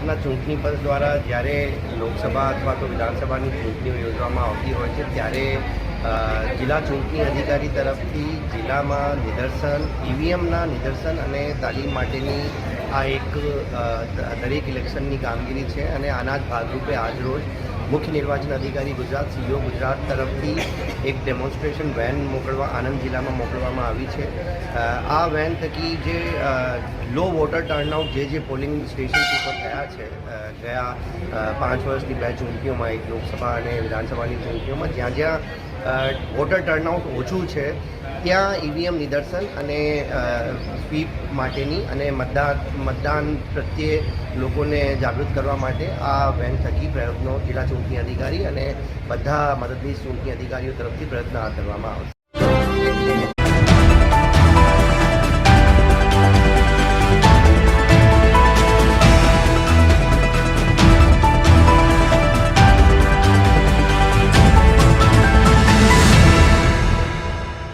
ગુજરાતના ચૂંટણી પંચ દ્વારા જ્યારે લોકસભા અથવા તો વિધાનસભાની ચૂંટણીઓ યોજવામાં આવતી હોય છે ત્યારે જિલ્લા ચૂંટણી અધિકારી તરફથી જિલ્લામાં નિદર્શન ઈવીએમના નિદર્શન અને તાલીમ માટેની આ એક દરેક ઇલેક્શનની કામગીરી છે અને આના જ ભાગરૂપે આજરોજ મુખ્ય નિર્વાચન અધિકારી ગુજરાત સીઓ ગુજરાત તરફથી એક ડેમોન્સ્ટ્રેશન વેન આણંદ જિલ્લામાં મોકલવામાં આવી છે। આ વેન થકી જે લો વોટર ટર્નઆઉટ જે પોલિંગ સ્ટેશન ઉપર થયા છે ગયા 5 વર્ષની બે ચૂંટણીઓમાં એક લોકસભા અને વિધાનસભાની ચૂંટણીઓમાં જ્યાં વોટર ટર્નઆઉટ ઓછું છે ત્યાં ઈવીએમ નિદર્શન અને સ્વીપ માટેની અને મતદાન પ્રત્યે લોકોને જાગૃત કરવા માટે આ વેન થકી પ્રયત્નો જિલ્લા ચૂંટણી અધિકારી અને બધા મદદનીશ ચૂંટણી અધિકારીઓ તરફથી પ્રયત્ન હાથ ધરવામાં આવશે।